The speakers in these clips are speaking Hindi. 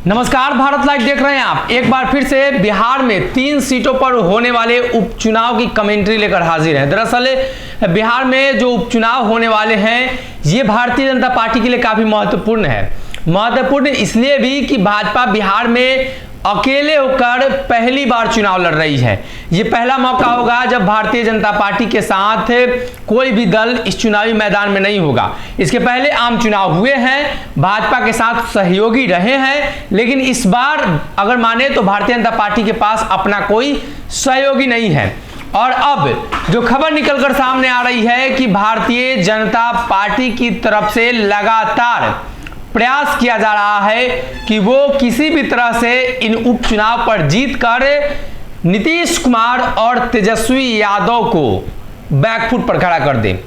नमस्कार, भारत लाइव देख रहे हैं आप। एक बार फिर से बिहार में 3 सीटों पर होने वाले उपचुनाव की कमेंट्री लेकर हाजिर हैं। दरअसल बिहार में जो उपचुनाव होने वाले हैं ये भारतीय जनता पार्टी के लिए काफी महत्वपूर्ण है। महत्वपूर्ण इसलिए भी कि भाजपा बिहार में अकेले होकर पहली बार चुनाव लड़ रही है। ये पहला मौका होगा जब भारतीय जनता पार्टी के साथ कोई भी दल इस चुनावी मैदान में नहीं होगा। इसके पहले आम चुनाव हुए हैं, भाजपा के साथ सहयोगी रहे हैं, लेकिन इस बार अगर माने तो भारतीय जनता पार्टी के पास अपना कोई सहयोगी नहीं है। और अब जो खबर निकलकर सामने आ रही है कि भारतीय जनता पार्टी की तरफ से लगातार प्रयास किया जा रहा है कि वो किसी भी तरह से इन उपचुनाव पर जीतकर नीतीश कुमार और तेजस्वी यादव को बैकफुट पर खड़ा कर दे।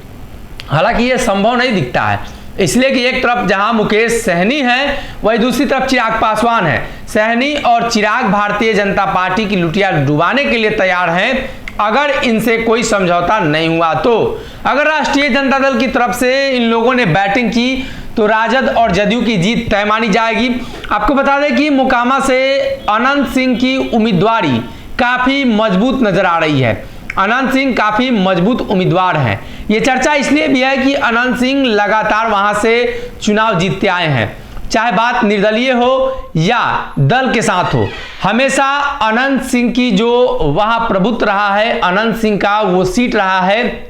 हालांकि ये संभव नहीं दिखता है, इसलिए कि एक तरफ जहां मुकेश सहनी है वहीं दूसरी तरफ चिराग पासवान है। सहनी और चिराग भारतीय जनता पार्टी की लुटिया डुबाने के लिए तैयार हैं अगर इनसे कोई समझौता नहीं हुआ तो। अगर राष्ट्रीय जनता दल की तरफ से इन लोगों ने बैटिंग की तो राजद और जदयू की जीत तय मानी जाएगी। आपको बता दें कि मोकामा से अनंत सिंह की उम्मीदवारी काफी मजबूत नजर आ रही है। अनंत सिंह काफी मजबूत उम्मीदवार हैं। ये चर्चा इसलिए भी है कि अनंत सिंह लगातार वहां से चुनाव जीतते आए हैं, चाहे बात निर्दलीय हो या दल के साथ हो। हमेशा अनंत सिंह की जो वहां प्रभुत्व रहा है, अनंत सिंह का वो सीट रहा है,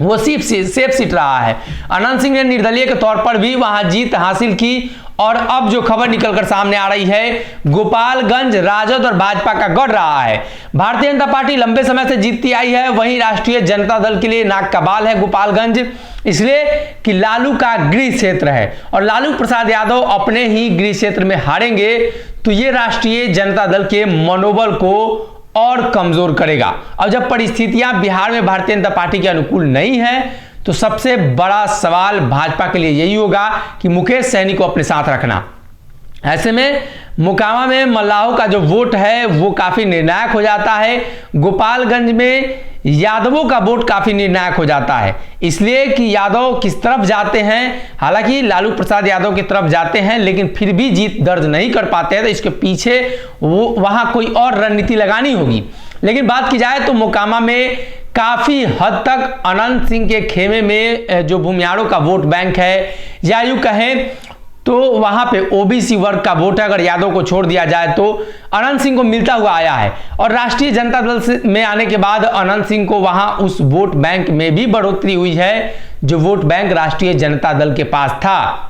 वो सेफ सीट रहा है। अनंत सिंह ने निर्दलीय के तौर पर भी वहां जीत हासिल की। और अब जो खबर निकलकर सामने आ रही है, गोपालगंज राजद और भाजपा का गढ़ रहा है। भारतीय जनता पार्टी लंबे समय से जीतती आई है, वहीं राष्ट्रीय जनता दल के लिए नाक का बाल है गोपालगंज, इसलिए कि लालू का गृह क्षेत्र है और लालू प्रसाद यादव अपने ही गृह क्षेत्र में हारेंगे तो ये राष्ट्रीय जनता दल के मनोबल को और कमजोर करेगा। अब जब परिस्थितियां बिहार में भारतीय जनता पार्टी के अनुकूल नहीं है तो सबसे बड़ा सवाल भाजपा के लिए यही होगा कि मुकेश सहनी को अपने साथ रखना। ऐसे में मोकामा में मल्लाहों का जो वोट है वो काफी निर्णायक हो जाता है। गोपालगंज में यादवों का वोट काफी निर्णायक हो जाता है, इसलिए कि यादव किस तरफ जाते हैं, हालांकि लालू प्रसाद यादव की तरफ जाते हैं लेकिन फिर भी जीत दर्ज नहीं कर पाते हैं, तो इसके पीछे वो वहां कोई और रणनीति लगानी होगी। लेकिन बात की जाए तो मोकामा में काफी हद तक अनंत सिंह के खेमे में जो भूमियारों का वोट बैंक है या यूं कहें तो वहां पे ओबीसी वर्ग का वोट है, अगर यादव को छोड़ दिया जाए तो अनंत सिंह को मिलता हुआ आया है। और राष्ट्रीय जनता दल में आने के बाद अनंत सिंह को वहां उस वोट बैंक में भी बढ़ोतरी हुई है जो वोट बैंक राष्ट्रीय जनता दल के पास था।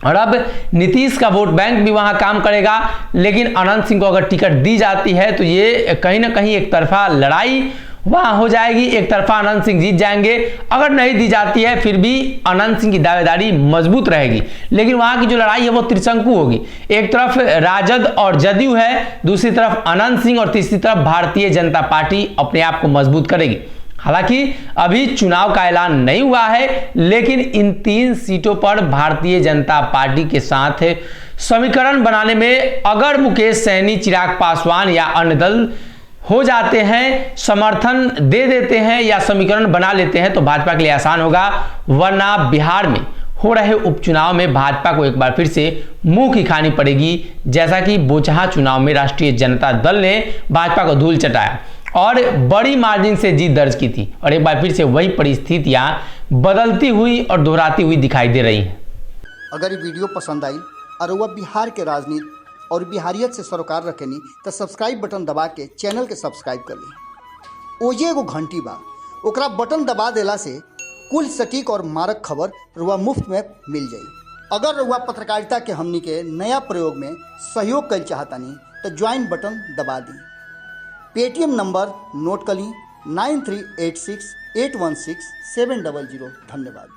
और अब नीतीश का वोट बैंक भी वहां काम करेगा, लेकिन अनंत सिंह को अगर टिकट दी जाती है तो ये कहीं ना कहीं एक तरफा लड़ाई वहां हो जाएगी, एक तरफा अनंत सिंह जीत जाएंगे। अगर नहीं दी जाती है फिर भी अनंत सिंह की दावेदारी मजबूत रहेगी, लेकिन वहां की जो लड़ाई है वो त्रिशंकु होगी। एक तरफ राजद और जदयू है, दूसरी तरफ अनंत सिंह और तीसरी तरफ भारतीय जनता पार्टी अपने आप को मजबूत करेगी। हालांकि अभी चुनाव का ऐलान नहीं हुआ है, लेकिन इन 3 सीटों पर भारतीय जनता पार्टी के साथ समीकरण बनाने में अगर मुकेश सहनी, चिराग पासवान या अन्य दल हो जाते हैं, समर्थन दे देते हैं या समीकरण बना लेते हैं तो भाजपा के लिए आसान होगा। वरना बिहार में हो रहे उपचुनाव में भाजपा को एक बार फिर से मुंह की खानी पड़ेगी, जैसा कि बोचहा चुनाव में राष्ट्रीय जनता दल ने भाजपा को धूल चटाया और बड़ी मार्जिन से जीत दर्ज की थी। और एक बार फिर से वही परिस्थितियां बदलती हुई और दोहराती हुई दिखाई दे रही हैं। अगर ये वीडियो पसंद आई और वह बिहार के राजनीति और बिहारियत से सरोकार रखेनी तो सब्सक्राइब बटन दबा के चैनल के सब्सक्राइब कर ली। ओजे एगो घंटी बा, ओकरा बटन दबा देला से कुल सटीक और मारक खबर रुआ मुफ्त में मिल जाई। अगर रुआ पत्रकारिता के हमनी के नया प्रयोग में सहयोग कर चाहतानी तो ज्वाइन बटन दबा दी। पेटीएम नंबर नोट कर ली 9386816700। धन्यवाद।